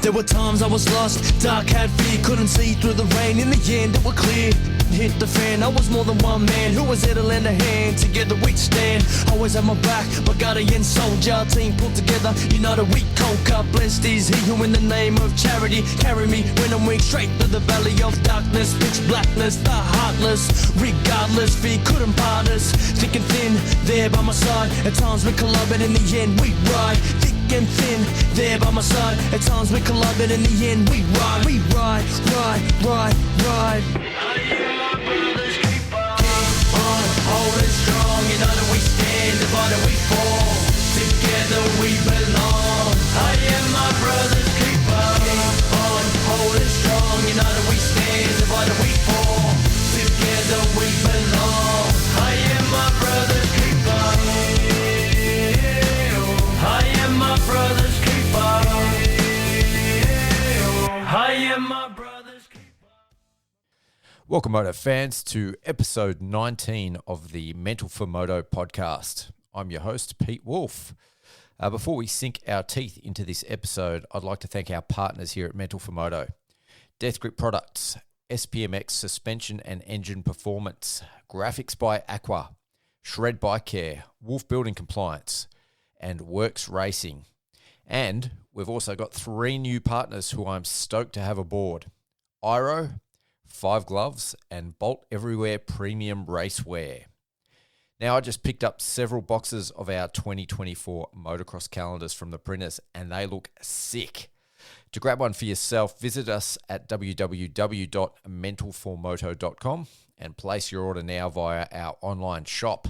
There were times I was lost, dark had fear, couldn't see through the rain. In the end it was clear, hit the fan. I was more than one man who was there to lend a hand. Together we'd stand, always had my back, my guardian soldier. Team pulled together, united we conquer. Blessed is he who in the name of charity carry me when I'm weak straight through the valley of darkness. Pitch blackness, the heartless, regardless, fear couldn't part us. Thick and thin, there by my side. At times we collide, but in the end we ride. Thick and thin, there by my side. At times we collide, but in the end we ride. We ride, ride, ride, ride. I am my brother's keeper. Keep on holding strong. United we stand, divided we fall. Together we belong. I am my brother's keeper. Keep on holding strong. United we stand, divided we fall. Together we belong. I am my brother's keeper. I am my brother's keeper. I am my brother's keeper. Welcome, Moto fans, to episode 19 of the Mental4Moto podcast. I'm your host, Pete Wolf. Before we sink our teeth into this episode, I'd like to thank our partners here at Mental4Moto. Death Grip Products, SPMX Suspension and Engine Performance, Graphics by Aqua, Shred Bike Care, Wolf Building Compliance, and Works Racing. And we've also got 3 new partners who I'm stoked to have aboard. Iro, 5 Gloves, and Bolt Everywhere Premium Racewear. Now, I just picked up several boxes of our 2024 motocross calendars from the printers, and they look sick. To grab one for yourself, visit us at www.mental4moto.com and place your order now via our online shop.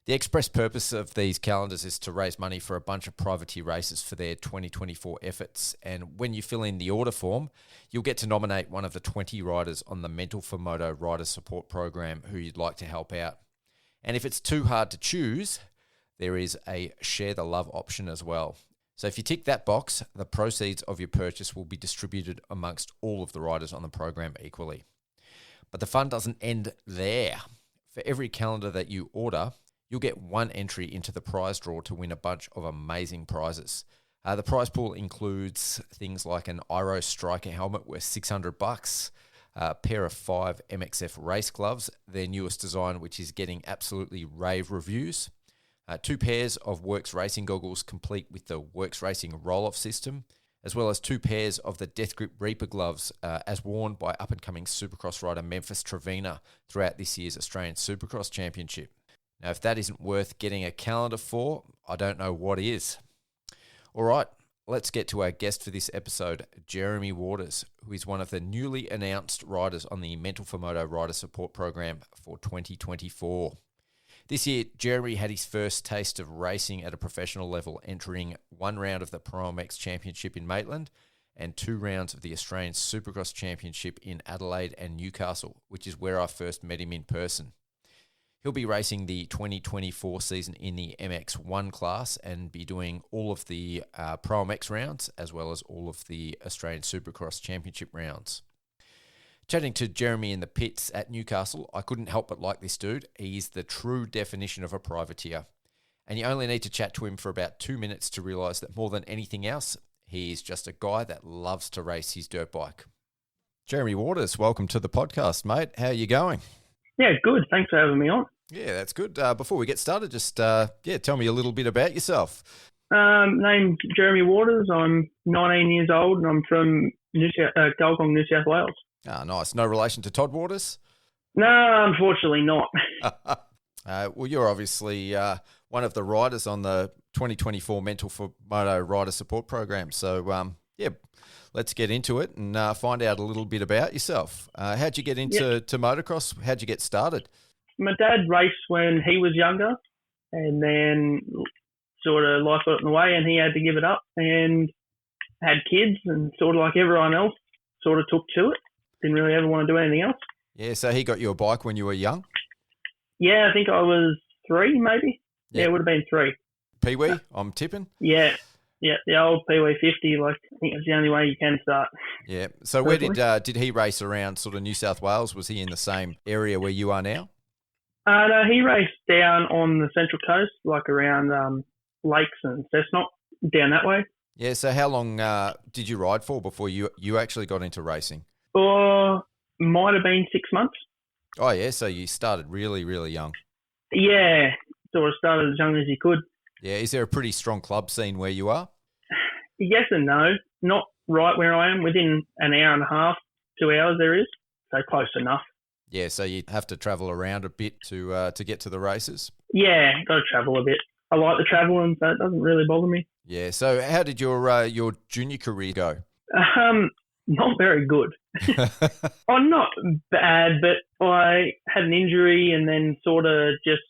The express purpose of these calendars is to raise money for a bunch of privateer races for their 2024 efforts. And when you fill in the order form, you'll get to nominate one of the 20 riders on the Mental4Moto Rider Support Program who you'd like to help out. And if it's too hard to choose, there is a share the love option as well. So if you tick that box, the proceeds of your purchase will be distributed amongst all of the riders on the program equally. But the fun doesn't end there. For every calendar that you order, you'll get 1 entry into the prize draw to win a bunch of amazing prizes. The prize pool includes things like an Iro Striker helmet worth $600, a pair of 5 MXF race gloves, their newest design, which is getting absolutely rave reviews, 2 pairs of Works Racing goggles complete with the Works Racing roll-off system, as well as 2 pairs of the Death Grip Reaper gloves as worn by up-and-coming Supercross rider Memphis Trevina throughout this year's Australian Supercross Championship. Now, if that isn't worth getting a calendar for, I don't know what is. All right, let's get to our guest for this episode, Jeremy Waters, who is one of the newly announced riders on the Mental4Moto Rider Support Program for 2024. This year, Jeremy had his first taste of racing at a professional level, entering 1 round of the ProMX Championship in Maitland and 2 rounds of the Australian Supercross Championship in Adelaide and Newcastle, which is where I first met him in person. He'll be racing the 2024 season in the MX1 class and be doing all of the ProMX rounds as well as all of the Australian Supercross Championship rounds. Chatting to Jeremy in the pits at Newcastle, I couldn't help but like this dude. He's the true definition of a privateer. And you only need to chat to him for about 2 minutes to realise that more than anything else, he's just a guy that loves to race his dirt bike. Jeremy Waters, welcome to the podcast, mate. How are you going? Yeah, good. Thanks for having me on. Yeah, that's good. Before we get started, just tell me a little bit about yourself. Name's Jeremy Waters. I'm 19 years old and I'm from Golgong, New South Wales. Ah, nice. No relation to Todd Waters? No, unfortunately not. Well, you're obviously one of the riders on the 2024 Mental4Moto Rider Support Program. So, let's get into it and find out a little bit about yourself. How'd you get into motocross? How'd you get started? My dad raced when he was younger and then sort of life got in the way and he had to give it up and had kids and sort of like everyone else sort of took to it. Didn't really ever want to do anything else. Yeah, so he got you a bike when you were young? Yeah, I think I was 3 maybe. Yeah, it would have been 3. Pee-wee, I'm tipping? Yeah, the old Pee-wee 50, like I think it's the only way you can start. Yeah, so where did he race around sort of New South Wales? Was he in the same area where you are now? No, he raced down on the Central Coast, like around lakes and Cessnock, down that way. Yeah, so how long did you ride for before you actually got into racing? Or might have been 6 months. Oh, yeah, so you started really, really young. Yeah, sort of started as young as you could. Yeah, is there a pretty strong club scene where you are? Yes and no. Not right where I am. Within an hour and a half, 2 hours there is. So close enough. Yeah, so you have to travel around a bit to get to the races? Yeah, got to travel a bit. I like the travelling, so it doesn't really bother me. Yeah, so how did your junior career go? Not very good. Oh, not bad, but I had an injury and then sort of just,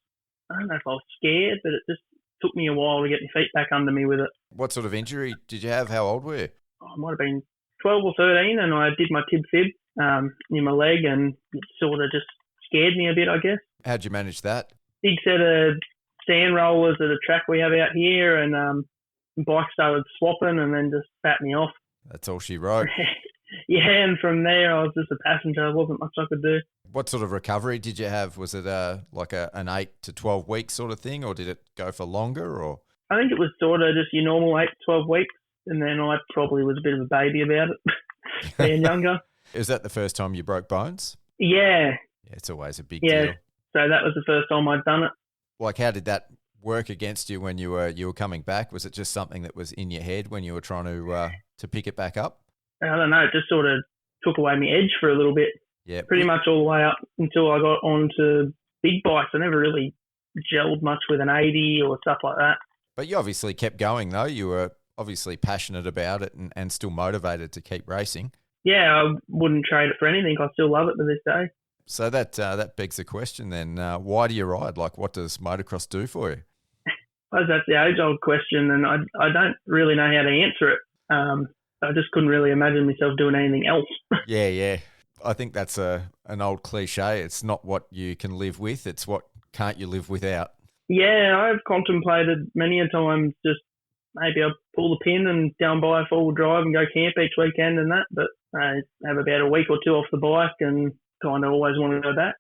I don't know if I was scared, but it just took me a while to get my feet back under me with it. What sort of injury did you have? How old were you? I might have been 12 or 13, and I did my tib fib in my leg, and it sort of just scared me a bit, I guess. How'd you manage that? Big set of sand rollers at a track we have out here, and bike started swapping and then just spat me off. That's all she wrote. Yeah, and from there I was just a passenger. There wasn't much I could do. What sort of recovery did you have? Was it like an 8 to 12 week sort of thing, or did it go for longer? Or I think it was sort of just your normal 8 to 12 weeks, and then I probably was a bit of a baby about it, being younger. Is that the first time you broke bones? Yeah. Yeah, it's always a big Yeah, deal. so that was the first time I'd done it. Like, how did that work against you when you were coming back? Was it just something that was in your head when you were trying to pick it back up? I don't know, it just sort of took away my edge for a little bit. Yeah. Pretty much all the way up until I got onto big bikes. I never really gelled much with an 80 or stuff like that. But you obviously kept going, though. You were obviously passionate about it and still motivated to keep racing. Yeah, I wouldn't trade it for anything. I still love it to this day. So that begs the question then, why do you ride? Like, what does motocross do for you? I suppose that's the age-old question, and I don't really know how to answer it. I just couldn't really imagine myself doing anything else. Yeah. I think that's an old cliche. It's not what you can live with, it's what can't you live without. Yeah, I've contemplated many a time just maybe I'll pull the pin and go and buy a four-wheel drive and go camp each weekend and that, but I have about a week or two off the bike and kind of always want to go back.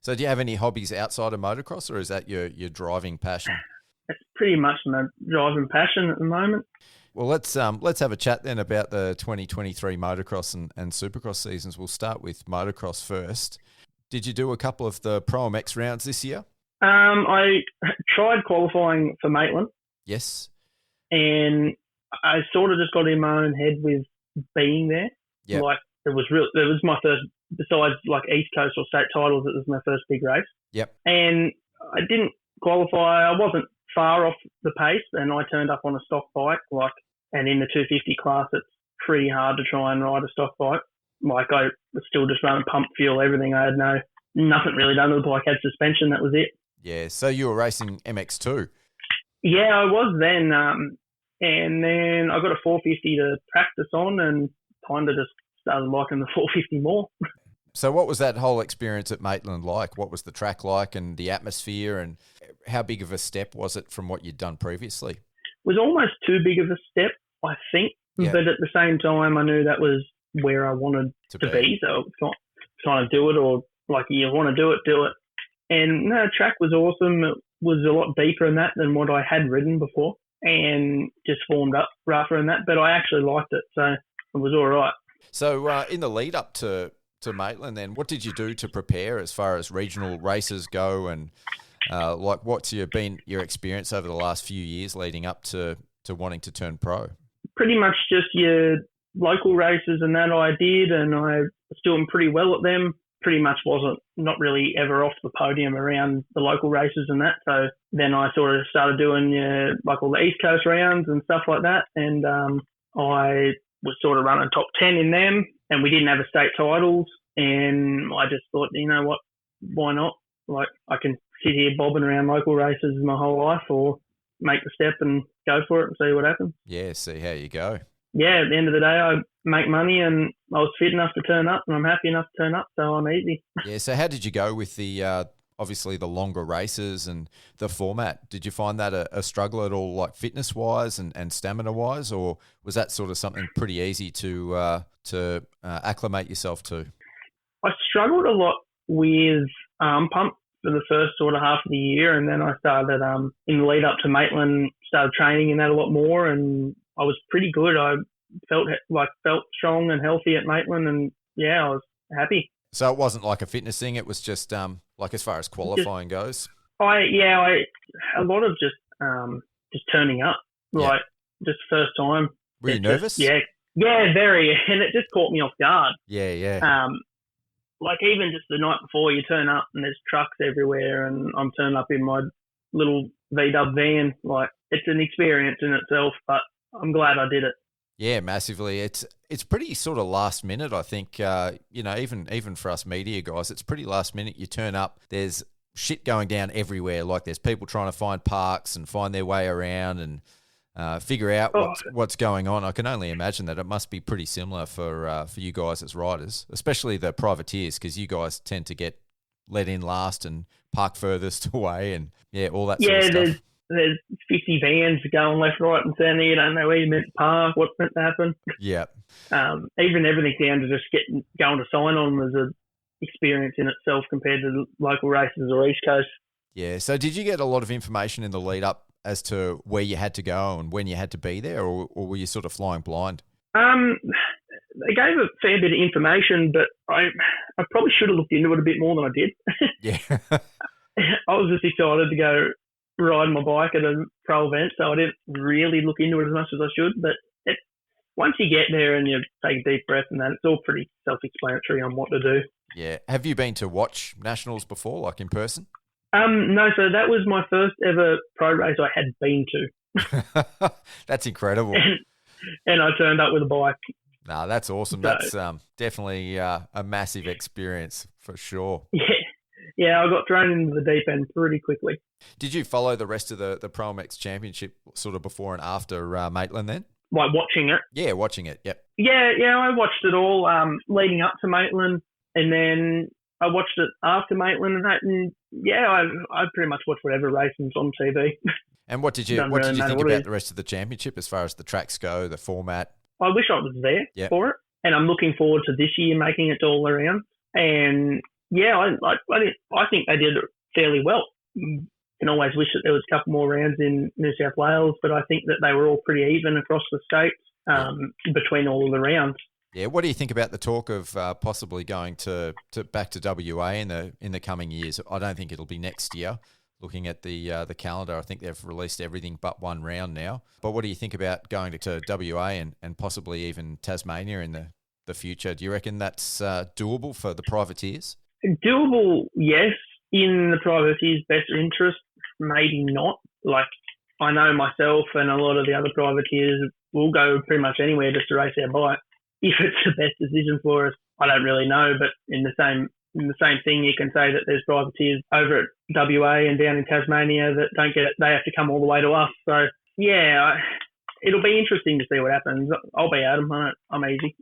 So do you have any hobbies outside of motocross, or is that your driving passion? It's pretty much my driving passion at the moment. Well, let's have a chat then about the 2023 motocross and supercross seasons. We'll start with motocross first. Did you do a couple of the ProMX rounds this year? I tried qualifying for Maitland. Yes. And I sort of just got in my own head with being there. Yeah. Like it was my first, besides like East Coast or state titles, it was my first big race. Yep. And I didn't qualify. I wasn't far off the pace, and I turned up on a stock bike. And in the 250 class, it's pretty hard to try and ride a stock bike. Like I was still just running pump fuel, everything. I had nothing really done to the bike. I had suspension. That was it. Yeah. So you were racing MX2. Yeah, I was then. And then I got a 450 to practice on and kind of just started liking the 450 more. So what was that whole experience at Maitland like? What was the track like and the atmosphere, and how big of a step was it from what you'd done previously? It was almost too big of a step, I think. Yeah. But at the same time, I knew that was where I wanted to be. So it's not trying to do it, or like you want to do it, do it. And no, the track was awesome. It was a lot deeper in that than what I had ridden before, and just formed up rougher in that. But I actually liked it, so it was all right. So in the lead up to Maitland then, what did you do to prepare as far as regional races go, and like what's been your experience over the last few years leading up to wanting to turn pro? Pretty much just your local races and that I did, and I was doing pretty well at them. Pretty much not really ever off the podium around the local races and that. So then I sort of started doing like all the East Coast rounds and stuff like that, and I was sort of running top 10 in them, and we didn't have a state titles, and I just thought, you know what, why not? Like I can sit here bobbing around local races my whole life, or make the step and go for it and see what happens. Yeah, see how you go. Yeah, at the end of the day, I make money, and I was fit enough to turn up, and I'm happy enough to turn up, so I'm easy. Yeah, so how did you go with the obviously the longer races and the format? Did you find that a struggle at all, like fitness-wise and stamina-wise, or was that sort of something pretty easy to acclimate yourself to? I struggled a lot with arm pump for the first sort of half of the year, and then I started in the lead up to Maitland, started training in that a lot more, and I was pretty good. I felt strong and healthy at Maitland, and I was happy. So it wasn't like a fitness thing. It was just like as far as qualifying goes. A lot of just turning up, like just first time. Were you nervous? Yeah, very, and it just caught me off guard. Yeah. Like even just the night before, you turn up and there's trucks everywhere, and I'm turning up in my little V-dub van. Like, it's an experience in itself, but I'm glad I did it. Yeah, massively. It's pretty sort of last minute, I think. Even for us media guys, it's pretty last minute. You turn up, there's shit going down everywhere. Like, there's people trying to find parks and find their way around and figure out what's going on. I can only imagine that it must be pretty similar for you guys as riders, especially the privateers, because you guys tend to get let in last and park furthest away and all that sort of stuff. There's 50 vans going left, right and centre. You don't know where you meant to park, what's meant to happen. Yeah. Even everything down to just going to sign on was an experience in itself compared to local races or East Coast. Yeah. So did you get a lot of information in the lead up as to where you had to go and when you had to be there, or were you sort of flying blind? They gave a fair bit of information, but I probably should have looked into it a bit more than I did. Yeah. I was just excited to go ride my bike at a pro event, so I didn't really look into it as much as I should. But once you get there and you take a deep breath and that, it's all pretty self-explanatory on what to do. Yeah. Have you been to watch nationals before, like in person? No, so that was my first ever pro race I had been to. That's incredible. And I turned up with a bike. No, that's awesome. So, that's definitely a massive experience for sure. Yeah, I got thrown into the deep end pretty quickly. Did you follow the rest of the ProMX Championship sort of before and after Maitland then? Like watching it? Yeah, watching it, yep. Yeah, I watched it all leading up to Maitland, and then I watched it after Maitland and that, and I pretty much watched whatever racing's on TV. And what did you think about the rest of the championship as far as the tracks go, the format? I wish I was there for it, and I'm looking forward to this year making it all around. And I think they did it fairly well. You can always wish that there was a couple more rounds in New South Wales, but I think that they were all pretty even across the states between all of the rounds. Yeah, what do you think about the talk of possibly going to back to WA in the coming years? I don't think it'll be next year. Looking at the calendar, I think they've released everything but one round now. But what do you think about going to WA and possibly even Tasmania in the future? Do you reckon that's doable for the privateers? Doable, yes. In the privateers' best interest, maybe not. Like, I know myself and a lot of the other privateers will go pretty much anywhere just to race our bike. If it's the best decision for us, I don't really know. But in the same thing, you can say that there's privateers over at WA and down in Tasmania that don't get it. They have to come all the way to us. So, it'll be interesting to see what happens. I'll be at them. I'm easy.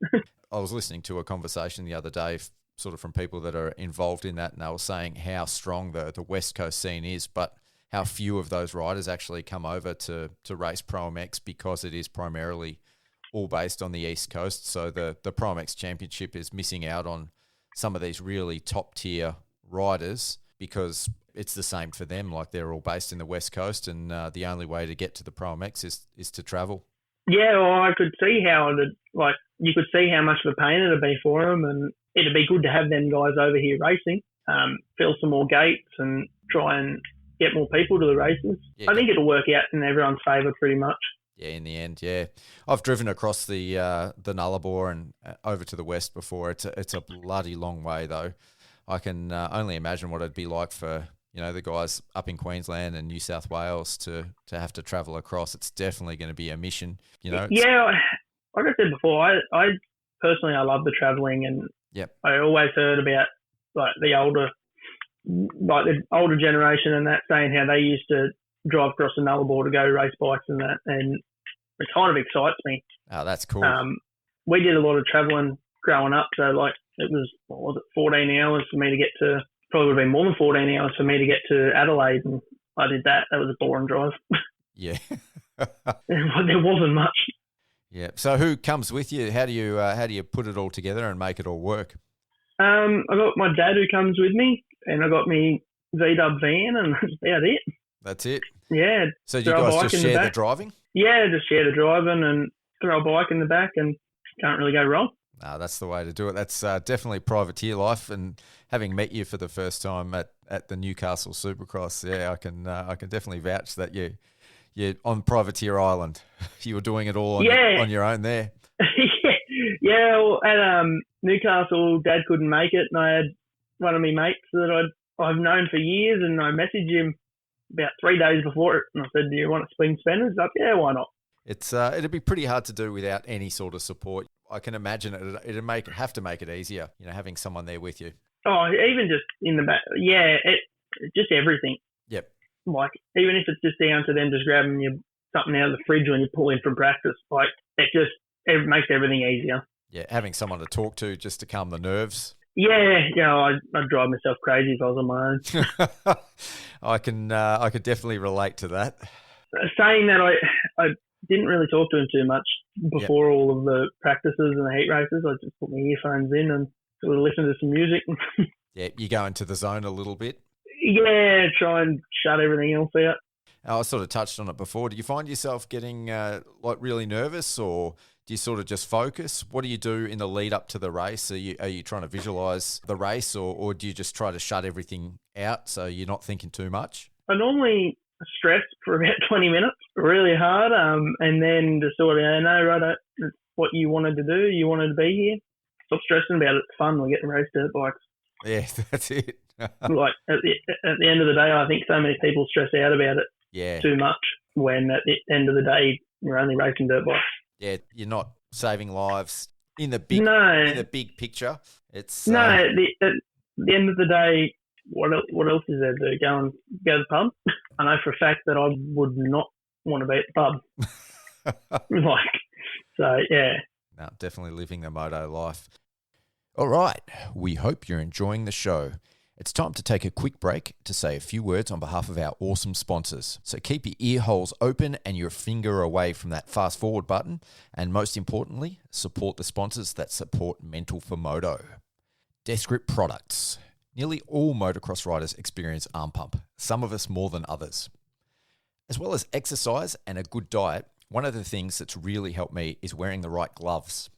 I was listening to a conversation the other day sort of from people that are involved in that, and they were saying how strong the West Coast scene is, but how few of those riders actually come over to race ProMX because it is primarily all based on the East Coast. So the ProMX Championship is missing out on some of these really top-tier riders because it's the same for them. Like, they're all based in the West Coast, and the only way to get to the ProMX is to travel. Yeah, well, I could see how you could see how much of a pain it'd be for them, and it'd be good to have them guys over here racing, fill some more gates and try and get more people to the races. Yeah. I think it'll work out in everyone's favour pretty much. Yeah, in the end, yeah. I've driven across the Nullarbor and over to the west before. It's a bloody long way, though. I can only imagine what it'd be like for the guys up in Queensland and New South Wales to have to travel across. It's definitely going to be a mission. Yeah, like I said before, I personally love the travelling, and I always heard about the older generation and that saying how they used to drive across the Nullarbor to go race bikes and that, and it kind of excites me. Oh, that's cool. We did a lot of travelling growing up, so it was 14 hours for me to get to, probably would have been more than 14 hours for me to get to Adelaide, and I did that. That was a boring drive. Yeah. There wasn't much. Yeah. So who comes with you? How do you put it all together and make it all work? I got my dad who comes with me, and I got me V-dub van, and that's about it. That's it? Yeah. So do you guys just share the driving? Yeah, just share the driving and throw a bike in the back and can't really go wrong. No, that's the way to do it. That's definitely privateer life. And having met you for the first time at the Newcastle Supercross, yeah, I can definitely vouch that you're on Privateer Island. You were doing it all on your own there. Yeah. Well, at Newcastle, Dad couldn't make it, and I had one of my mates that I've known for years, and I messaged him about 3 days before it, and I said, "Do you want to swing spinners?" He's like, "Yeah, why not?" It'd be pretty hard to do without any sort of support. I can imagine it'd have to make it easier, having someone there with you. Oh, even just in the back, yeah, just everything. Yep. Like, even if it's just down to them just grabbing you something out of the fridge when you pull in from practice, like, it makes everything easier. Yeah, having someone to talk to just to calm the nerves. Yeah, I'd drive myself crazy if I was on my own. I could definitely relate to that. Saying that, I didn't really talk to him too much before all of the practices and the heat races. I just put my earphones in and sort of listen to some music. Yeah, you go into the zone a little bit. Yeah, try and shut everything else out. I sort of touched on it before. Do you find yourself getting really nervous, or do you sort of just focus? What do you do in the lead up to the race? Are you trying to visualize the race, or do you just try to shut everything out so you're not thinking too much? I normally stress for about 20 minutes, really hard, and then just sort of, no, right, it's what you wanted to do. You wanted to be here. Stop stressing about it. It's fun. We're getting race dirt bikes. Yeah, that's it. Like at the end of the day, I think so many people stress out about it too much, when at the end of the day, you're only racing dirt bikes. Yeah, you're not saving lives in the big picture. It's at the end of the day, what else is there to do? Go to the pub? I know for a fact that I would not want to be at the pub. No, definitely living the moto life. All right, we hope you're enjoying the show. It's time to take a quick break to say a few words on behalf of our awesome sponsors. So keep your ear holes open and your finger away from that fast forward button. And most importantly, support the sponsors that support Mental4Moto. Death Grip Products. Nearly all motocross riders experience arm pump, some of us more than others. As well as exercise and a good diet, one of the things that's really helped me is wearing the right gloves.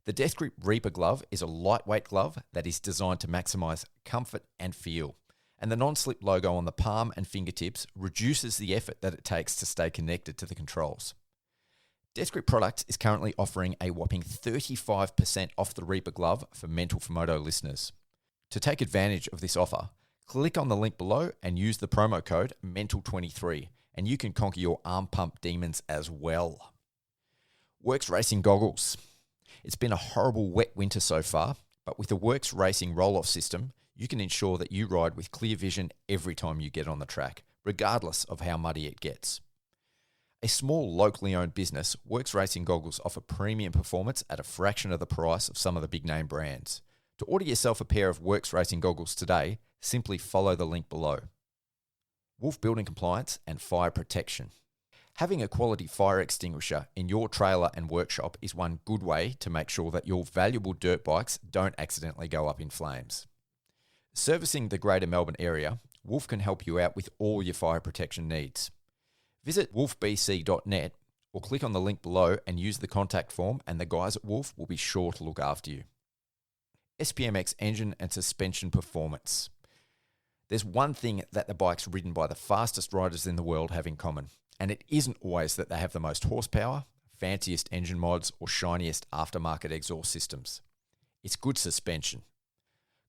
The Death Grip Reaper glove is a lightweight glove that is designed to maximize comfort and feel, and the non-slip logo on the palm and fingertips reduces the effort that it takes to stay connected to the controls. Death Grip Products is currently offering a whopping 35% off the Reaper glove for Mental4Moto listeners. To take advantage of this offer, click on the link below and use the promo code MENTAL23, and you can conquer your arm pump demons as well. Works Racing Goggles. It's been a horrible wet winter so far, but with the Works Racing roll-off system, you can ensure that you ride with clear vision every time you get on the track, regardless of how muddy it gets. A small locally owned business, Works Racing Goggles offer premium performance at a fraction of the price of some of the big name brands. To order yourself a pair of Works Racing Goggles today, simply follow the link below. Wolf Building Compliance and Fire Protection. Having a quality fire extinguisher in your trailer and workshop is one good way to make sure that your valuable dirt bikes don't accidentally go up in flames. Servicing the Greater Melbourne area, Wolf can help you out with all your fire protection needs. Visit wolfbc.net or click on the link below and use the contact form, and the guys at Wolf will be sure to look after you. SPMX Engine and Suspension Performance. There's one thing that the bikes ridden by the fastest riders in the world have in common, and it isn't always that they have the most horsepower, fanciest engine mods, or shiniest aftermarket exhaust systems. It's good suspension.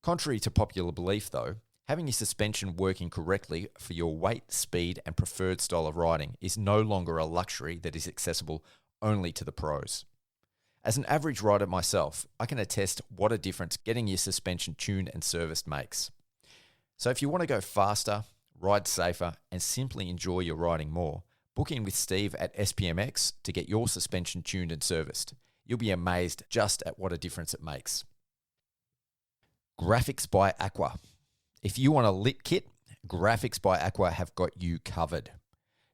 Contrary to popular belief though, having your suspension working correctly for your weight, speed, and preferred style of riding is no longer a luxury that is accessible only to the pros. As an average rider myself, I can attest what a difference getting your suspension tuned and serviced makes. So if you want to go faster, ride safer, and simply enjoy your riding more, book in with Steve at SPMX to get your suspension tuned and serviced. You'll be amazed just at what a difference it makes. Graphics by Aqua. If you want a lit kit, Graphics by Aqua have got you covered.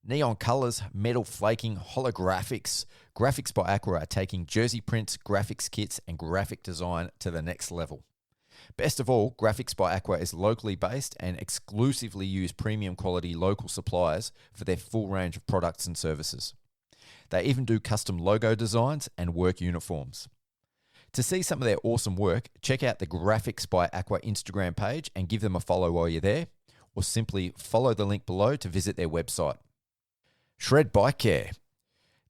Neon colours, metal flaking, holographics. Graphics by Aqua are taking jersey prints, graphics kits, and graphic design to the next level. Best of all, Graphics by Aqua is locally based and exclusively use premium quality local suppliers for their full range of products and services. They even do custom logo designs and work uniforms. To see some of their awesome work, check out the Graphics by Aqua Instagram page and give them a follow while you're there, or simply follow the link below to visit their website. Shred Bike Care.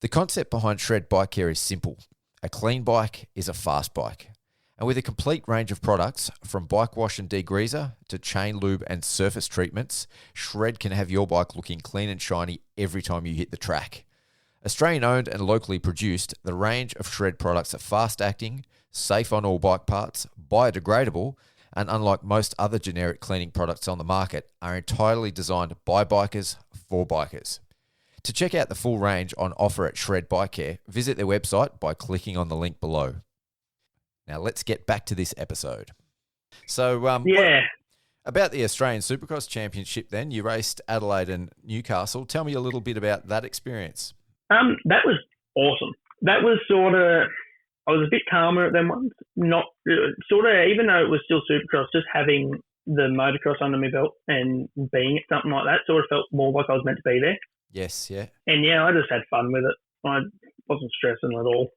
The concept behind Shred Bike Care is simple. A clean bike is a fast bike. And with a complete range of products, from bike wash and degreaser to chain lube and surface treatments, Shred can have your bike looking clean and shiny every time you hit the track. Australian owned and locally produced, the range of Shred products are fast acting, safe on all bike parts, biodegradable, and unlike most other generic cleaning products on the market, are entirely designed by bikers for bikers. To check out the full range on offer at Shred Bike Care, visit their website by clicking on the link below. Now let's get back to this episode. So, about the Australian Supercross Championship then, you raced Adelaide and Newcastle. Tell me a little bit about that experience. That was awesome. That was I was a bit calmer at them ones. Not even though it was still Supercross, just having the motocross under my belt and being at something like that sort of felt more like I was meant to be there. Yes, yeah. And yeah, I just had fun with it. I wasn't stressing at all.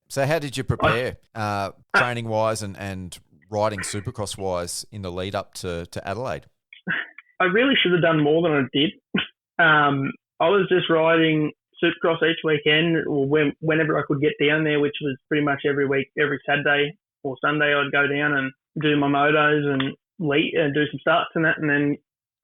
So how did you prepare training-wise and riding Supercross-wise in the lead up to Adelaide? I really should have done more than I did. I was just riding Supercross each weekend, or whenever I could get down there, which was pretty much every week, every Saturday or Sunday. I'd go down and do my motos and do some starts and that, and then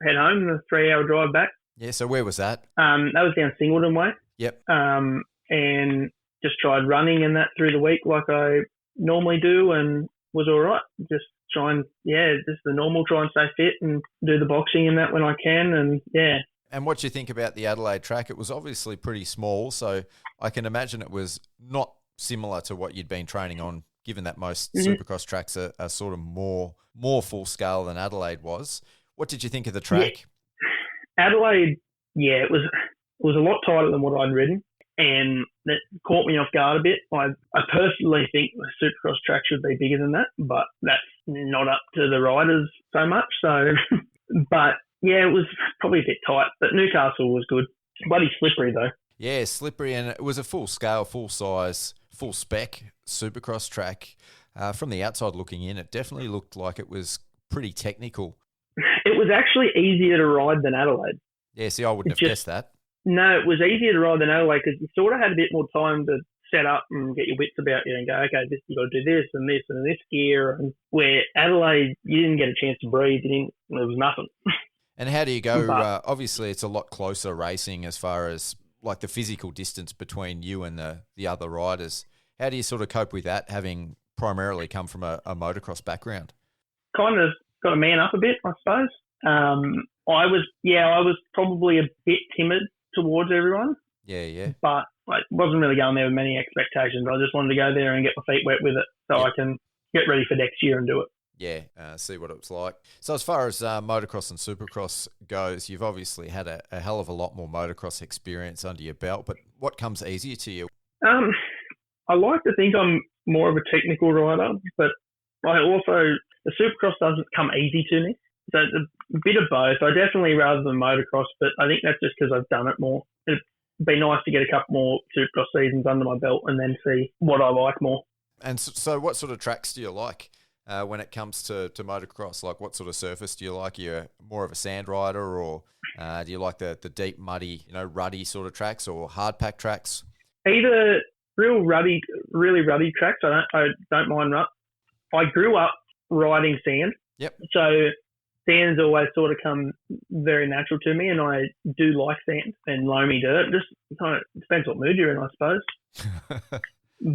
head home. A 3-hour drive back. Yeah. So where was that? That was down Singleton way. Yep. And just tried running and that through the week like I normally do, and was all right. Just the normal. Try and stay fit and do the boxing and that when I can, and yeah. And what do you think about the Adelaide track? It was obviously pretty small, so I can imagine it was not similar to what you'd been training on, given that most Supercross tracks are sort of more full scale than Adelaide was. What did you think of the track? Yeah. Adelaide, it was a lot tighter than what I'd ridden, and that caught me off guard a bit. I personally think the Supercross track should be bigger than that, but that's not up to the riders so much. So, but yeah, it was probably a bit tight, but Newcastle was good. Bloody slippery though. Yeah, slippery, and it was a full scale, full size, full spec Supercross track. From the outside looking in, it definitely looked like it was pretty technical. It was actually easier to ride than Adelaide. Yeah, see, I wouldn't have guessed that. No, it was easier to ride than Adelaide because you sort of had a bit more time to set up and get your wits about you and go, okay, you got to do this and this and this gear. And where Adelaide, you didn't get a chance to breathe. There was nothing. And how do you go? Obviously, it's a lot closer racing as far as like the physical distance between you and the other riders. How do you sort of cope with that, having primarily come from a motocross background? Kind of got to man up a bit, I suppose. I was probably a bit timid towards everyone. Yeah. But I wasn't really going there with many expectations. I just wanted to go there and get my feet wet with it so I can get ready for next year and do it. Yeah, see what it was like. So as far as motocross and supercross goes, you've obviously had a hell of a lot more motocross experience under your belt, but what comes easier to you? I like to think I'm more of a technical rider, but the supercross doesn't come easy to me. So it's a bit of both. I definitely rather than motocross, but I think that's just because I've done it more. It'd be nice to get a couple more supercross seasons under my belt and then see what I like more. And so what sort of tracks do you like when it comes to motocross? Like what sort of surface do you like? Are you more of a sand rider, or do you like the deep, muddy, ruddy sort of tracks, or hard pack tracks? Either really ruddy tracks. I don't mind rut. I grew up riding sand. Yep. So sand's always sort of come very natural to me, and I do like sand and loamy dirt. Just kind of depends what mood you're in, I suppose.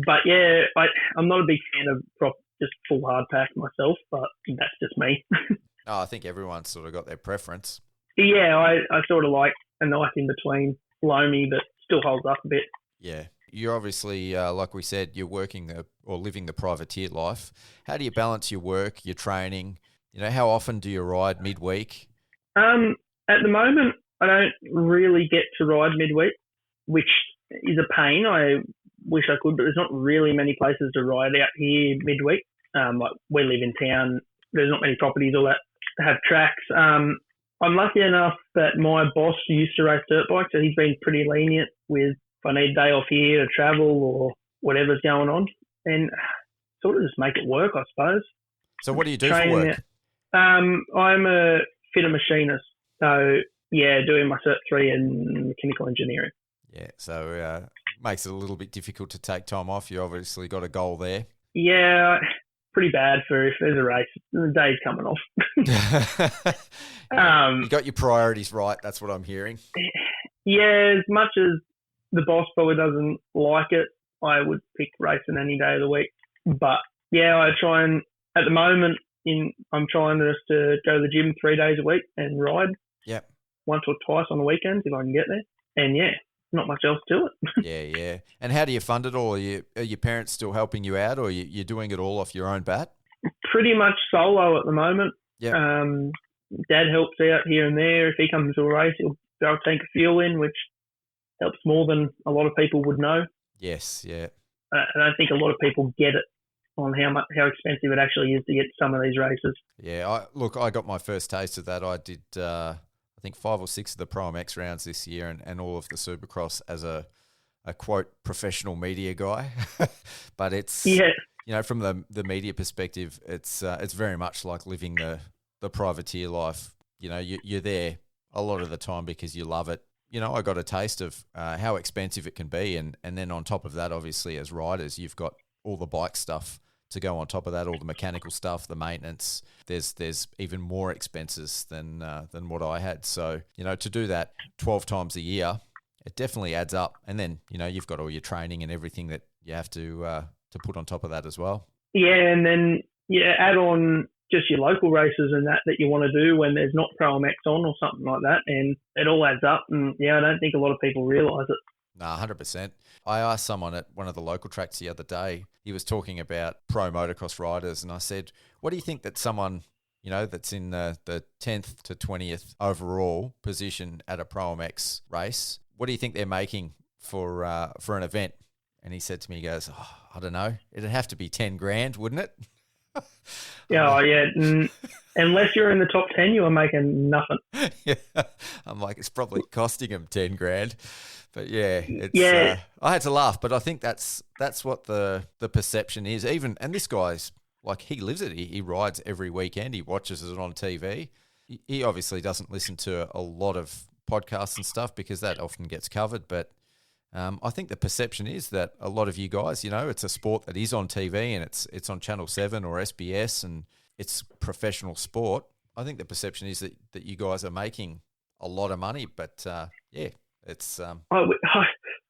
But yeah, I'm not a big fan of just full hard pack myself, but that's just me. I think everyone's sort of got their preference. Yeah, I sort of like a nice in between, loamy, but still holds up a bit. Yeah. You're obviously, like we said, you're working or living the privateer life. How do you balance your work, your training? How often do you ride midweek? At the moment, I don't really get to ride midweek, which is a pain. I wish I could, but there's not really many places to ride out here midweek. Like we live in town, there's not many properties all that have tracks. I'm lucky enough that my boss used to race dirt bikes, so he's been pretty lenient with if I need a day off here to travel or whatever's going on, and sort of just make it work, I suppose. So what do you do for work? I'm a fitter machinist. So, yeah, doing my Cert 3 in mechanical engineering. Yeah, so makes it a little bit difficult to take time off. You obviously got a goal there. Yeah, pretty bad for if there's a race. The day's coming off. You got your priorities right. That's what I'm hearing. Yeah, as much as the boss probably doesn't like it, I would pick racing any day of the week. But, yeah, I try and, at the moment, I'm trying just to go to the gym 3 days a week and ride. Yep. Once or twice on the weekends if I can get there. And, yeah, not much else to it. Yeah. And how do you fund it all? Are your parents still helping you out, or you're doing it all off your own bat? Pretty much solo at the moment. Yeah. Dad helps out here and there. If he comes to a race, he'll throw a tank of fuel in, which helps more than a lot of people would know. Yes, yeah. And I think a lot of people get it on how expensive it actually is to get to some of these races. Yeah, I got my first taste of that. I did, I think 5 or 6 of the ProMX rounds this year and all of the Supercross as a quote professional media guy. But it's, from the media perspective, it's very much like living the privateer life. You're there a lot of the time because you love it. I got a taste of how expensive it can be. And then on top of that, obviously, as riders, you've got all the bike stuff to go on top of that, all the mechanical stuff, the maintenance. There's even more expenses than what I had. So, to do that 12 times a year, it definitely adds up. And then, you've got all your training and everything that you have to put on top of that as well. Yeah, and then add on just your local races and that you want to do when there's not ProMX on or something like that, and it all adds up. And I don't think a lot of people realise it. Nah, 100%. I asked someone at one of the local tracks the other day, he was talking about pro motocross riders, and I said, what do you think that someone, that's in the 10th to 20th overall position at a ProMX race, what do you think they're making for an event? And he said to me, he goes, I don't know, it'd have to be 10 grand, wouldn't it? Unless you're in the top 10, you are making nothing. Yeah. I'm like, it's probably costing him 10 grand. But I had to laugh, but I think that's what the perception is. And this guy's like, he lives it. He rides every weekend. He watches it on TV. He obviously doesn't listen to a lot of podcasts and stuff because that often gets covered. But I think the perception is that a lot of you guys, it's a sport that is on TV and it's on Channel 7 or SBS and it's professional sport. I think the perception is that you guys are making a lot of money, but it's. I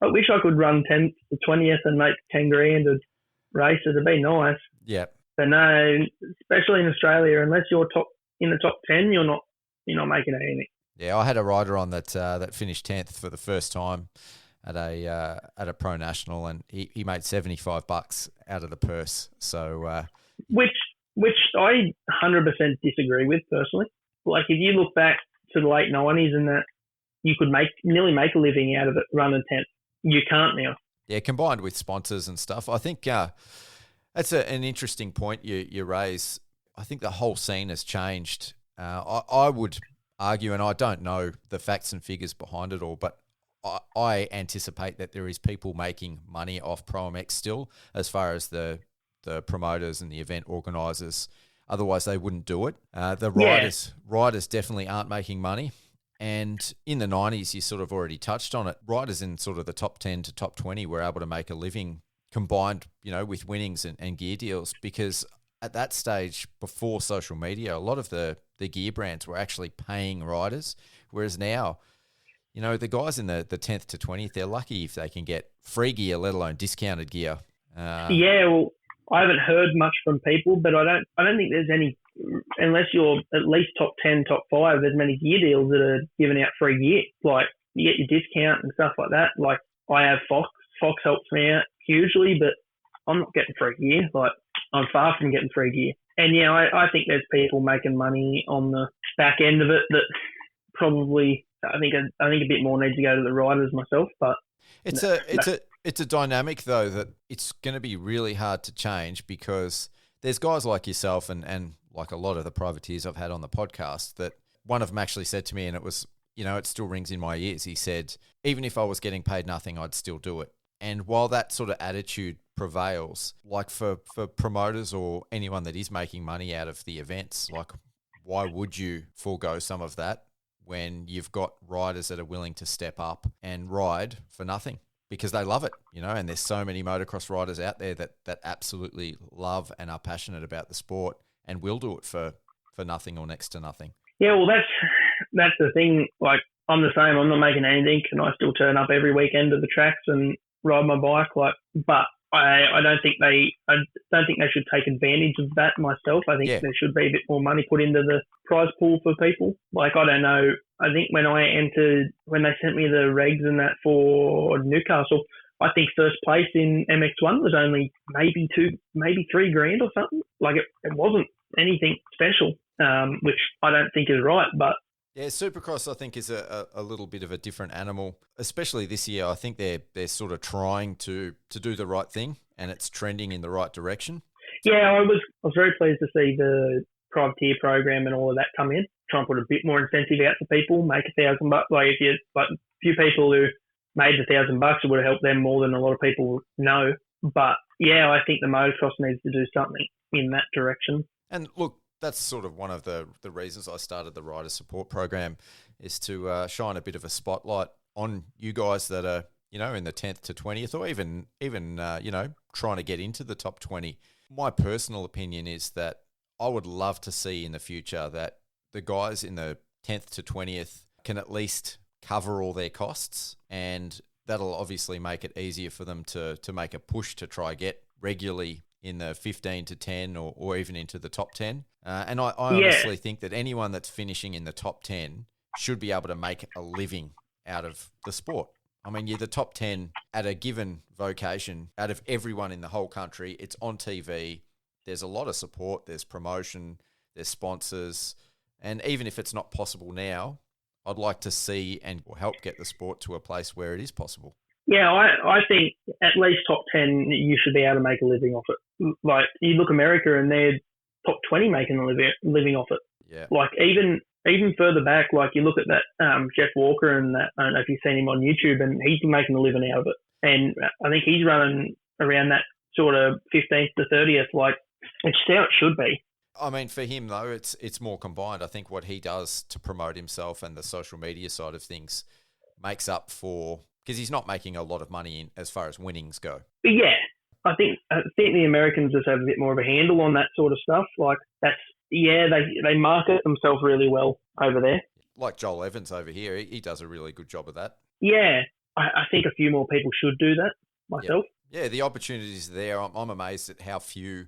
wish I could run 10th to 20th and make 10 grand a race. It'd be nice. Yeah. But no, especially in Australia, unless you're in the top 10, you're not making anything. Yeah, I had a rider on that finished 10th for the first time at a pro national, and he made $75 out of the purse. So which I 100% disagree with personally. Like if you look back to the late 90s and that, you could nearly make a living out of it running 10th. You can't now. Yeah, combined with sponsors and stuff. I think that's an interesting point you raise. I think the whole scene has changed. I would argue, and I don't know the facts and figures behind it all, but I anticipate that there is people making money off ProMX still, as far as the promoters and the event organisers. Otherwise, they wouldn't do it. The riders definitely aren't making money. And in the 90s, you sort of already touched on it. Riders in sort of the top 10 to top 20 were able to make a living combined, with winnings and gear deals, because at that stage, before social media, a lot of the gear brands were actually paying riders, whereas now, the guys in the 10th to 20th, they're lucky if they can get free gear, let alone discounted gear. Well, I haven't heard much from people, but I don't think there's any, unless you're at least top 10, top 5, there's many gear deals that are giving out free gear. Like, you get your discount and stuff like that. Like, I have Fox. Fox helps me out hugely, but I'm not getting free gear. Like, I'm far from getting free gear. And, I think there's people making money on the back end of it that probably, I think a bit more needs to go to the riders myself, but It's a dynamic, though, that it's going to be really hard to change, because there's guys like yourself and like a lot of the privateers I've had on the podcast that one of them actually said to me, and it was, it still rings in my ears. He said, even if I was getting paid nothing, I'd still do it. And while that sort of attitude prevails, like for promoters or anyone that is making money out of the events, like why would you forego some of that when you've got riders that are willing to step up and ride for nothing? Because they love it, and there's so many motocross riders out there that absolutely love and are passionate about the sport and will do it for nothing or next to nothing. Yeah, well, that's the thing. Like, I'm the same. I'm not making anything, and I still turn up every weekend to the tracks and ride my bike. But I don't think they should take advantage of that myself. I think there should be a bit more money put into the prize pool for people. Like, I don't know. I think when they sent me the regs and that for Newcastle, I think first place in MX1 was only maybe $3,000 or something. Like, it wasn't anything special, which I don't think is right. But yeah, Supercross I think is a little bit of a different animal, especially this year. I think they're sort of trying to do the right thing, and it's trending in the right direction. Yeah, I was very pleased to see the privateer program and all of that come in. Try and put a bit more incentive out for people, make $1,000. Like, if you a few people who made the $1,000, it would have helped them more than a lot of people know. But yeah, I think the motocross needs to do something in that direction. And look, that's sort of one of the reasons I started the Rider Support Program, is to shine a bit of a spotlight on you guys that are, in the 10th to 20th, or even trying to get into the top 20. My personal opinion is that I would love to see in the future that the guys in the 10th to 20th can at least cover all their costs, and that'll obviously make it easier for them to make a push to try get regularly in the 15 to 10 or even into the top 10. And I honestly think that anyone that's finishing in the top 10 should be able to make a living out of the sport. I mean, you're the top 10 at a given vocation out of everyone in the whole country. It's on TV. There's a lot of support. There's promotion. There's sponsors. And even if it's not possible now, I'd like to see and help get the sport to a place where it is possible. Yeah, I think at least top 10, you should be able to make a living off it. Like, you look America and they're top 20 making a living off it. Yeah. Like, even further back, like, you look at that Jeff Walker and that, I don't know if you've seen him on YouTube, and he's making a living out of it. And I think he's running around that sort of 15th to 30th, like, it's how it should be. I mean, for him, though, it's more combined. I think what he does to promote himself and the social media side of things makes up for, because he's not making a lot of money in as far as winnings go. But yeah, I think the Americans just have a bit more of a handle on that sort of stuff. Like, they market themselves really well over there. Like Joel Evans over here, he does a really good job of that. Yeah, I think a few more people should do that myself. Yeah, the opportunity's there. I'm amazed at how few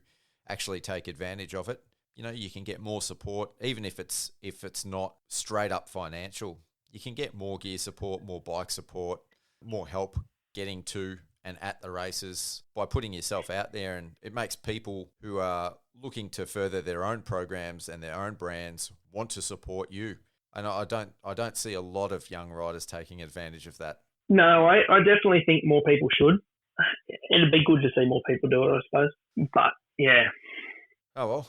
actually take advantage of it. You can get more support, even if it's not straight up financial. You can get more gear support, more bike support, more help getting to and at the races by putting yourself out there, and it makes people who are looking to further their own programs and their own brands want to support you. And I don't see a lot of young riders taking advantage of that. No, I definitely think more people should. It'd be good to see more people do it, I suppose. But yeah. Oh,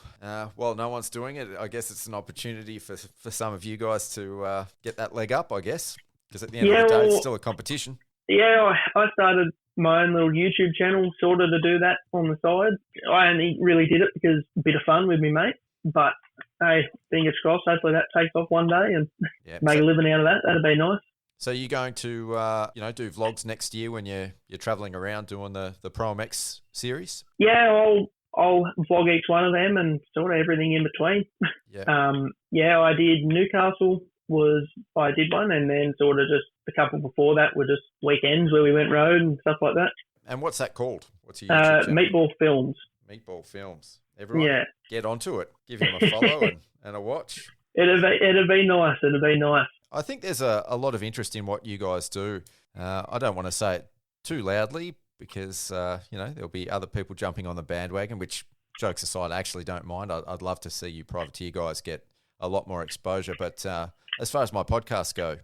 well, no one's doing it. I guess it's an opportunity for some of you guys to get that leg up, I guess, because at the end of the day, it's still a competition. Yeah, I started my own little YouTube channel sort of to do that on the side. I only really did it because a bit of fun with me mate. But hey, fingers crossed, hopefully that takes off one day and make a living out of that. That'd be nice. So you're going to do vlogs next year when you're travelling around doing the ProMX series? Yeah, I'll vlog each one of them and sort of everything in between. Yeah. I did Newcastle I did one, and then sort of just a couple before that were just weekends where we went road and stuff like that. And what's that called? What's your YouTube channel? Meatball Films. Meatball Films. Everyone, get onto it. Give him a follow and a watch. It'd be nice. It'd be nice. I think there's a lot of interest in what you guys do. I don't want to say it too loudly because, there'll be other people jumping on the bandwagon, which, jokes aside, I actually don't mind. I'd love to see you privateer guys get a lot more exposure. But as far as my podcasts go,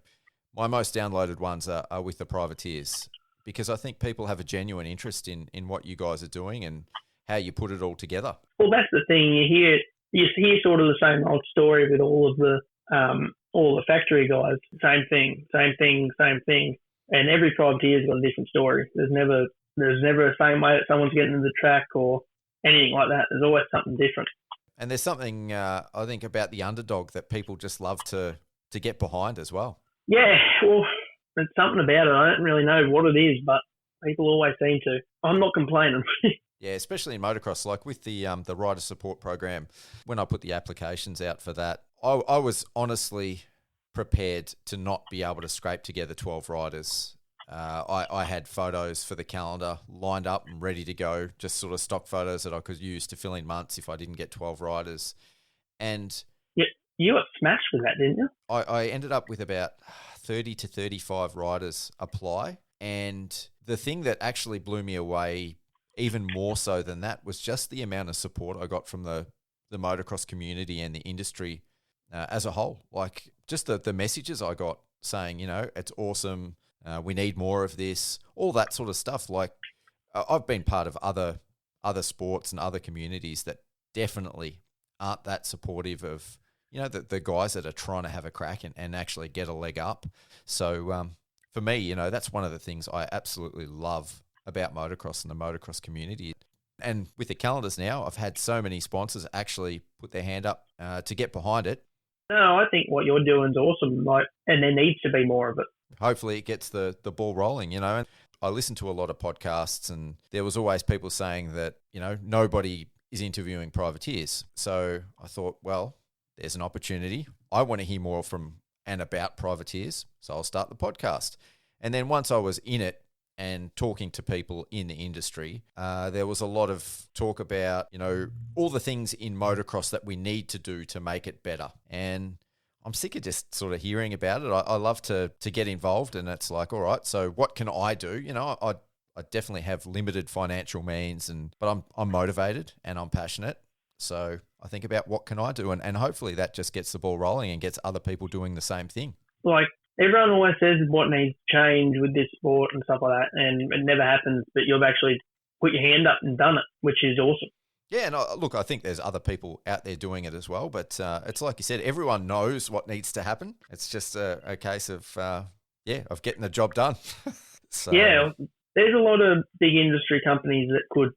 my most downloaded ones are with the privateers, because I think people have a genuine interest in what you guys are doing and how you put it all together. Well, that's the thing. You hear sort of the same old story with all of the all the factory guys, same thing. And every privateer's got a different story. There's never a same way that someone's getting to the track or anything like that. There's always something different. And there's something, I think, about the underdog that people just love to get behind as well. Yeah, well, there's something about it. I don't really know what it is, but people always seem to. I'm not complaining. Yeah, especially in motocross, like with the Rider Support Program, when I put the applications out for that, I was honestly prepared to not be able to scrape together 12 riders. I had photos for the calendar lined up and ready to go, just sort of stock photos that I could use to fill in months if I didn't get 12 riders. And yeah, you got smashed with that, didn't you? I ended up with about 30 to 35 riders apply. And the thing that actually blew me away even more so than that was just the amount of support I got from the motocross community and the industry as a whole. Like just the messages I got saying, you know, it's awesome. We need more of this, all that sort of stuff. Like I've been part of other sports and other communities that definitely aren't that supportive of, you know, the guys that are trying to have a crack and actually get a leg up. So for me, you know, that's one of the things I absolutely love about motocross and the motocross community. And with the calendars now, I've had so many sponsors actually put their hand up to get behind it. No, I think what you're doing is awesome, and there needs to be more of it. Hopefully it gets the ball rolling, you know. And I listen to a lot of podcasts and there was always people saying that, you know, nobody is interviewing privateers. So I thought, well, there's an opportunity. I want to hear more from and about privateers, so I'll start the podcast. And then once I was in it and talking to people in the industry, there was a lot of talk about, you know, all the things in motocross that we need to do to make it better. And I'm sick of just sort of hearing about it. I love to get involved, and it's like, all right, so what can I do? You know, I definitely have limited financial means, but I'm motivated and I'm passionate. So I think about what can I do, and hopefully that just gets the ball rolling and gets other people doing the same thing. Like everyone always says what needs to change with this sport and stuff like that, and it never happens, but you've actually put your hand up and done it, which is awesome. Yeah, and look, I think there's other people out there doing it as well, but it's like you said, everyone knows what needs to happen. It's just a case of, of getting the job done. So, yeah, there's a lot of big industry companies that could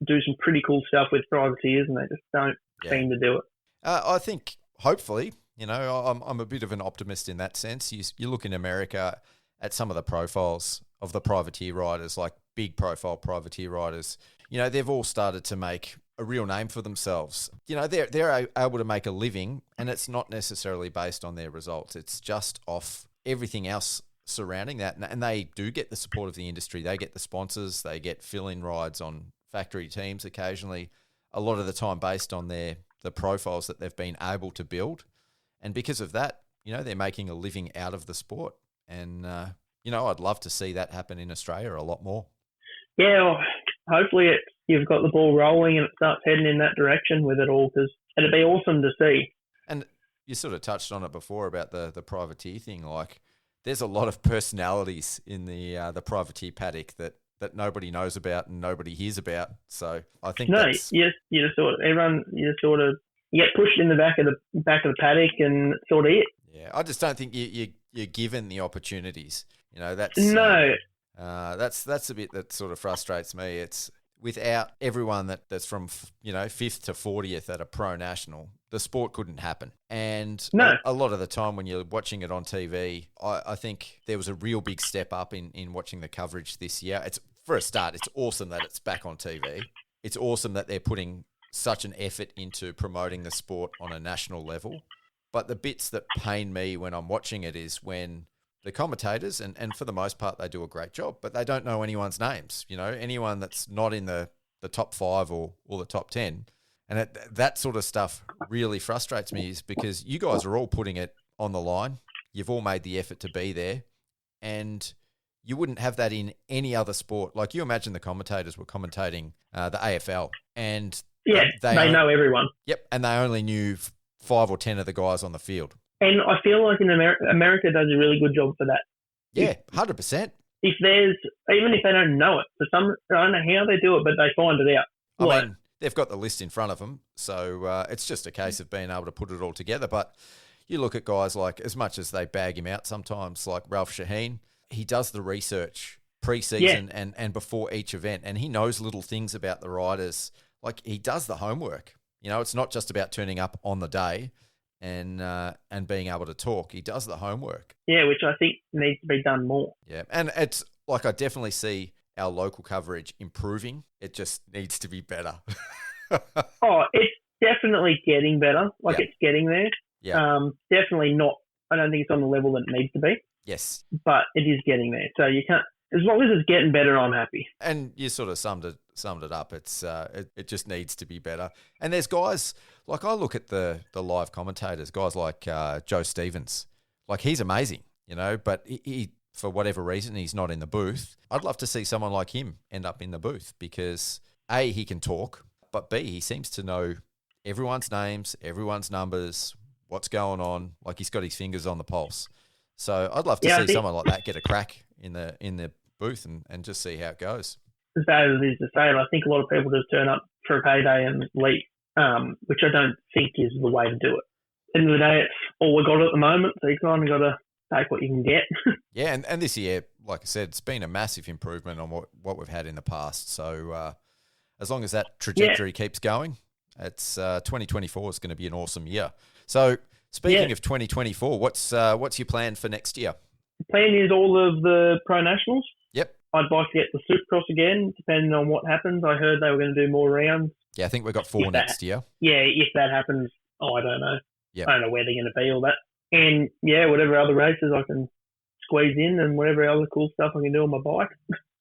do some pretty cool stuff with privateers, and they just don't seem to do it. I think, hopefully, you know, I'm a bit of an optimist in that sense. You look in America at some of the profiles of the privateer riders, like big profile privateer riders, you know, they've all started to make a real name for themselves. You know, they're able to make a living, and it's not necessarily based on their results. It's just off everything else surrounding that. And they do get the support of the industry. They get the sponsors. They get fill-in rides on factory teams occasionally, a lot of the time based on the profiles that they've been able to build. And because of that, you know, they're making a living out of the sport. And, you know, I'd love to see that happen in Australia a lot more. Yeah, well, hopefully you've got the ball rolling and it starts heading in that direction with it all, because it'd be awesome to see. And you sort of touched on it before about the privateer thing. Like, there's a lot of personalities in the privateer paddock that nobody knows about and nobody hears about. So I think you just sort of you get pushed in the back of the paddock and sort of it. Yeah, I just don't think you're given the opportunities. You know, that's the bit that sort of frustrates me. It's without everyone that's from, you know, 5th to 40th at a pro national, the sport couldn't happen. And a lot of the time when you're watching it on TV, I think there was a real big step up in watching the coverage this year. For a start, it's awesome that it's back on TV. It's awesome that they're putting such an effort into promoting the sport on a national level. But the bits that pain me when I'm watching it is when the commentators, and for the most part, they do a great job, but they don't know anyone's names. You know, anyone that's not in the top 5 or the top 10. And that sort of stuff really frustrates me, is because you guys are all putting it on the line. You've all made the effort to be there. And you wouldn't have that in any other sport. Like, you imagine the commentators were commentating the AFL, and they know everyone. Yep, and they only knew 5 or 10 of the guys on the field. And I feel like in America does a really good job for that. Yeah, 100%. Even if they don't know it, I don't know how they do it, but they find it out. I mean, they've got the list in front of them, so it's just a case of being able to put it all together. But, you look at guys like, as much as they bag him out sometimes, like Ralph Shaheen, he does the research pre-season and before each event, and he knows little things about the riders. Like, he does the homework. You know, it's not just about turning up on the day and being able to talk. He does the homework. Yeah, which I think needs to be done more. Yeah, and it's like, I definitely see our local coverage improving. It just needs to be better. Oh, it's definitely getting better. Like, it's getting there. Yeah. Definitely not. I don't think it's on the level that it needs to be. Yes. But it is getting there. So you can't. As long as it's getting better, I'm happy. And you sort of summed it up. It's it just needs to be better. And there's guys like, I look at the live commentators, guys like Joe Stevens. Like, he's amazing, you know, but he for whatever reason he's not in the booth. I'd love to see someone like him end up in the booth because A, he can talk, but B, he seems to know everyone's names, everyone's numbers, what's going on. Like, he's got his fingers on the pulse. So I'd love to see someone like that get a crack in the booth and just see how it goes. As bad as it is to say it, I think a lot of people just turn up for a payday and leave, which I don't think is the way to do it. At the end of the day, it's all we got at the moment, so you kind of got to take what you can get. Yeah, and this year, like I said, it's been a massive improvement on what we've had in the past. So as long as that trajectory keeps going, it's 2024 is going to be an awesome year. So speaking of 2024, what's your plan for next year? The plan is all of the Pro Nationals. Yep. I'd like to get the Supercross again, depending on what happens. I heard they were going to do more rounds. Yeah, I think we've got 4 next year. Yeah, if that happens, I don't know. Yep. I don't know where they're going to be, all that. And, yeah, whatever other races I can squeeze in and whatever other cool stuff I can do on my bike.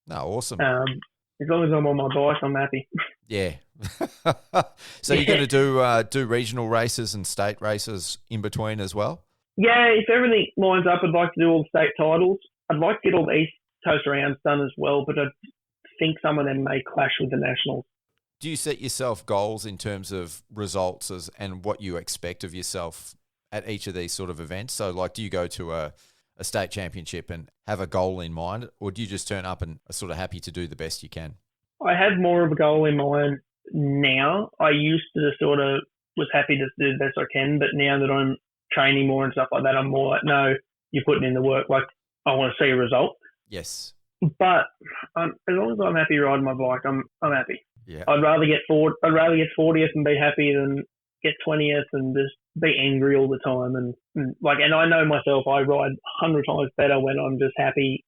No, awesome. As long as I'm on my bike, I'm happy. Yeah. So you're going to do regional races and state races in between as well? Yeah, if everything lines up, I'd like to do all the state titles. I'd like to get all the East Coast rounds done as well, but I think some of them may clash with the Nationals. Do you set yourself goals in terms of results and what you expect of yourself at each of these sort of events? So, like, do you go to a state championship and have a goal in mind, or do you just turn up and are sort of happy to do the best you can? I have more of a goal in mind now. I used to sort of was happy to do the best I can, but now that I'm training more and stuff like that, I'm more like, no, you're putting in the work. Like, I want to see a result. Yes. But as long as I'm happy riding my bike, I'm happy. Yeah. I'd rather get 40th and be happy than get 20th and just be angry all the time. And I know myself, I ride 100 times better when I'm just happy,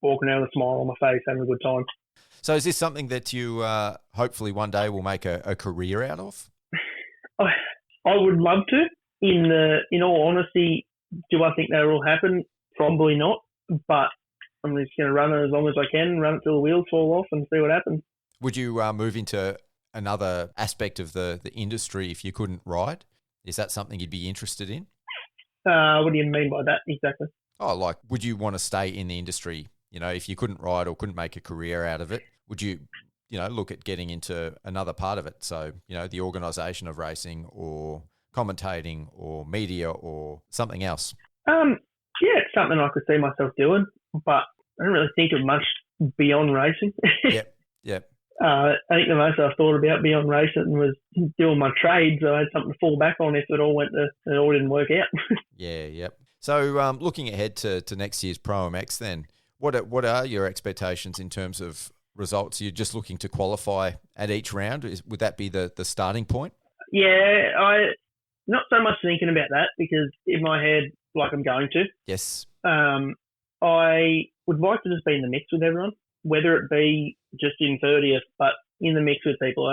walking around with a smile on my face, having a good time. So is this something that you hopefully one day will make a career out of? I would love to. In all honesty, do I think that will happen? Probably not. But I'm just going to run it as long as I can, run it till the wheels fall off and see what happens. Would you move into another aspect of the industry if you couldn't ride? Is that something you'd be interested in? What do you mean by that exactly? Oh, like, would you want to stay in the industry? You know, if you couldn't ride or couldn't make a career out of it, would you, look at getting into another part of it? So, the organisation of racing or commentating or media or something else? Yeah, it's something I could see myself doing, but I don't really think of much beyond racing. Yep. I think the most I've thought about beyond racing was doing my trade, so I had something to fall back on if it all didn't work out. Yep. So looking ahead to next year's ProMX then, what are your expectations in terms of results? You're just looking to qualify at each round? Would that be the starting point? Yeah, I not so much thinking about that because in my head, like I'm going to. Yes. I would like to just be in the mix with everyone, whether it be just in 30th, but in the mix with people.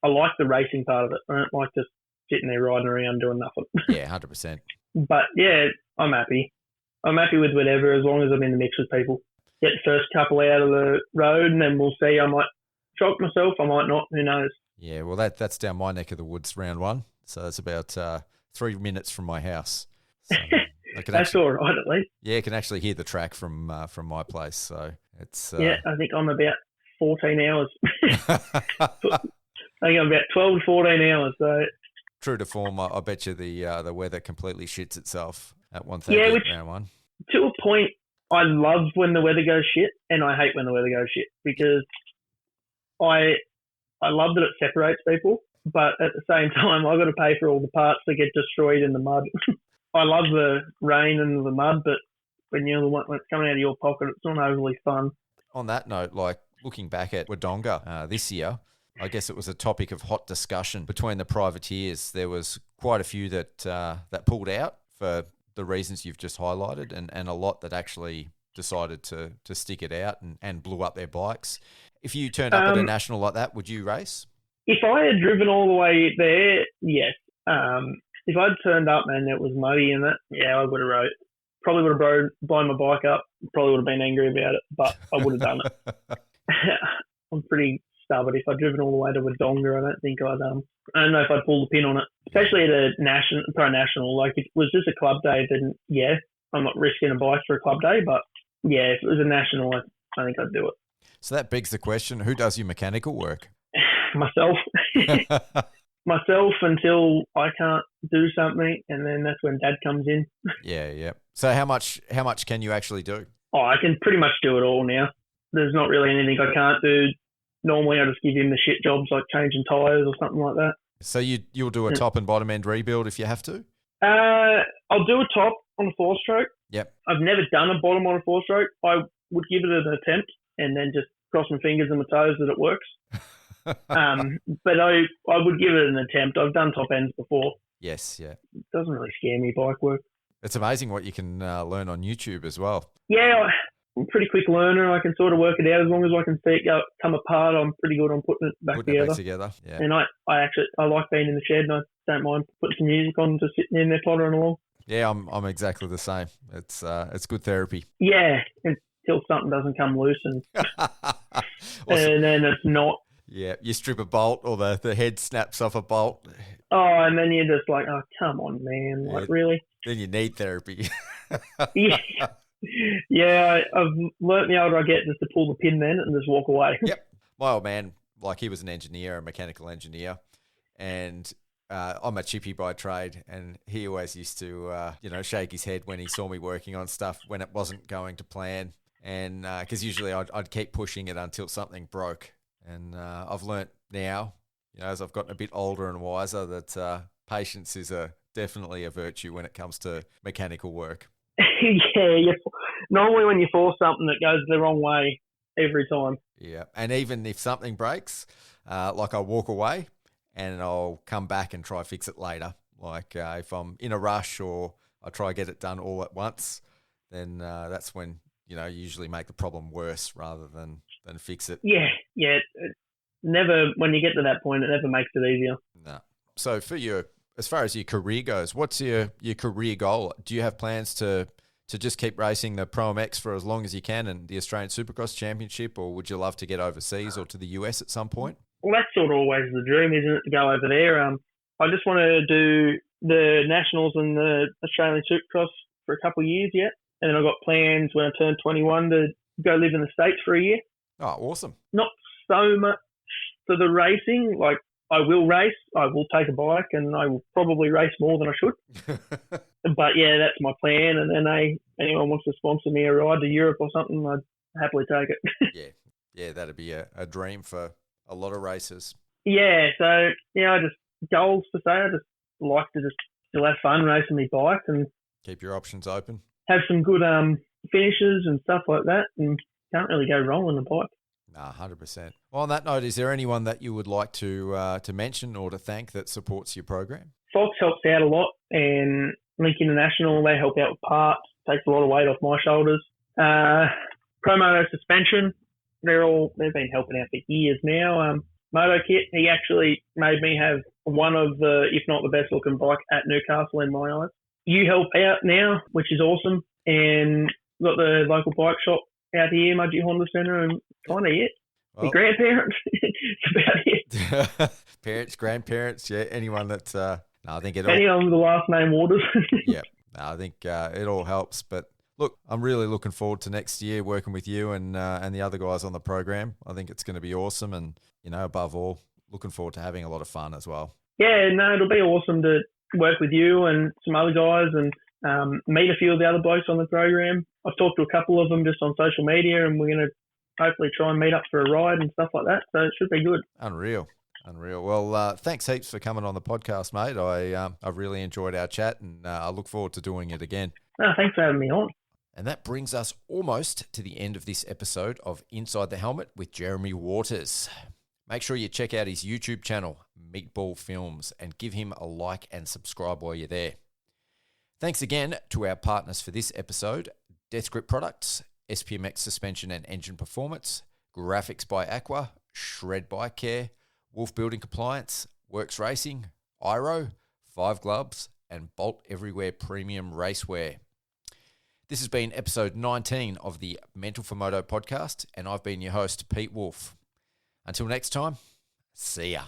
I like the racing part of it. I don't like just sitting there riding around doing nothing. Yeah, 100%. But yeah, I'm happy. I'm happy with whatever as long as I'm in the mix with people. Get the first couple out of the road and then we'll see. I might shock myself. I might not. Who knows? Yeah, well, that's down my neck of the woods, round 1. So it's about 3 minutes from my house. So that's all right, at least. Yeah, I can actually hear the track from my place. So it's yeah, I think I'm about 14 hours. I think I'm about 12 to 14 hours. So true to form, I bet you the weather completely shits itself at 1:30 round 1. To a point, I love when the weather goes shit, and I hate when the weather goes shit because I love that it separates people, but at the same time, I've got to pay for all the parts that get destroyed in the mud. I love the rain and the mud, but when it's coming out of your pocket, it's not overly fun. On that note, like looking back at Wodonga this year, I guess it was a topic of hot discussion between the privateers. There was quite a few that pulled out for the reasons you've just highlighted, and a lot that actually decided to stick it out and blew up their bikes. If you turned up at a national like that, would you race? If I had driven all the way there, yes. If I'd turned up and it was muddy in it, yeah, I would have rode. Probably would have blown my bike up. Probably would have been angry about it, but I would have done it. I'm pretty stubborn. If I'd driven all the way to Wodonga, I don't think I don't know if I'd pull the pin on it. Especially at a pro national. Like if it was just a club day, then yeah, I'm not risking a bike for a club day. But yeah, if it was a national, I think I'd do it. So that begs the question: who does your mechanical work? Myself. Myself until I can't do something, and then that's when Dad comes in. Yeah. So how much can you actually do? Oh, I can pretty much do it all now. There's not really anything I can't do. Normally, I just give him the shit jobs like changing tyres or something like that. So you'll do a top and bottom end rebuild if you have to? I'll do a top on a 4-stroke. Yep. I've never done a bottom on a 4-stroke. I would give it an attempt and then just cross my fingers and my toes that it works. But I would give it an attempt. I've done top ends before. Yes, yeah. It doesn't really scare me, bike work. It's amazing what you can learn on YouTube as well. Yeah, I'm a pretty quick learner. I can sort of work it out. As long as I can see it come apart, I'm pretty good on putting it back together. Yeah. And I like being in the shed, and I don't mind putting some music on, just sitting in there pottering along. Yeah, I'm exactly the same. It's good therapy. Yeah, until something doesn't come loose and and then it's not. Yeah, you strip a bolt or the head snaps off a bolt. Oh, and then you're just like, oh, come on, man. Like, really? Then you need therapy. Yeah, I've learnt the older I get just to pull the pin then and just walk away. Yep. My old man, like he was an engineer, a mechanical engineer, and I'm a chippy by trade, and he always used to, shake his head when he saw me working on stuff when it wasn't going to plan. And because usually I'd keep pushing it until something broke. And I've learnt now, as I've gotten a bit older and wiser, that patience is definitely a virtue when it comes to mechanical work. Yeah. Normally when you force something, it goes the wrong way every time. Yeah. And even if something breaks, like I'll walk away and I'll come back and try fix it later. Like if I'm in a rush or I try to get it done all at once, then that's when, you usually make the problem worse rather than fix it. Yeah. It never, when you get to that point, it never makes it easier. No. So as far as your career goes, what's your career goal? Do you have plans to just keep racing the ProMX for as long as you can and the Australian Supercross Championship, or would you love to get overseas or to the US at some point? Well, that's sort of always the dream, isn't it, to go over there? I just want to do the Nationals and the Australian Supercross for a couple of years yet. And then I've got plans when I turn 21 to go live in the States for a year. Oh, awesome. Not so much for the racing. Like, I will race, I will take a bike, and I will probably race more than I should. But, yeah, that's my plan. And then anyone wants to sponsor me a ride to Europe or something, I'd happily take it. Yeah, that'd be a dream for a lot of racers. Yeah, so, I just, goals to say, I just like to just still have fun racing my bike and keep your options open. Have some good finishes and stuff like that, and can't really go wrong on the bike. Nah, 100%. Well, on that note, is there anyone that you would like to mention or to thank that supports your program? Fox helps out a lot, and Link International, they help out with parts, takes a lot of weight off my shoulders. ProMoto Suspension, they've been helping out for years now. Moto Kit, he actually made me have one of the, if not the best looking bike at Newcastle in my eyes. You help out now, which is awesome, and got the local bike shop out here, Mudgee Honda Centre, and kind of it. Well, the grandparents, it's about it. Parents, grandparents, yeah, anyone that's, I think it all... Anyone with the last name Waters. Yeah, I think it all helps, but look, I'm really looking forward to next year working with you and the other guys on the program. I think it's going to be awesome, and, above all, looking forward to having a lot of fun as well. Yeah, no, it'll be awesome to work with you and some other guys and meet a few of the other blokes on the program. I've talked to a couple of them just on social media, and we're going to hopefully try and meet up for a ride and stuff like that. So it should be good. Unreal. Unreal. Well, thanks heaps for coming on the podcast, mate. I've really enjoyed our chat, and I look forward to doing it again. No, thanks for having me on. And that brings us almost to the end of this episode of Inside the Helmet with Jeremy Waters. Make sure you check out his YouTube channel, Meatball Films, and give him a like and subscribe while you're there. Thanks again to our partners for this episode, Death Grip Products, SPMX Suspension and Engine Performance, Graphics by Aqua, Shred Bike Care, Wolf Building Compliance, Works Racing, Iro, Five Gloves, and Bolt Everywhere Premium Racewear. This has been episode 19 of the Mental4Moto podcast, and I've been your host, Pete Wolf. Until next time, see ya.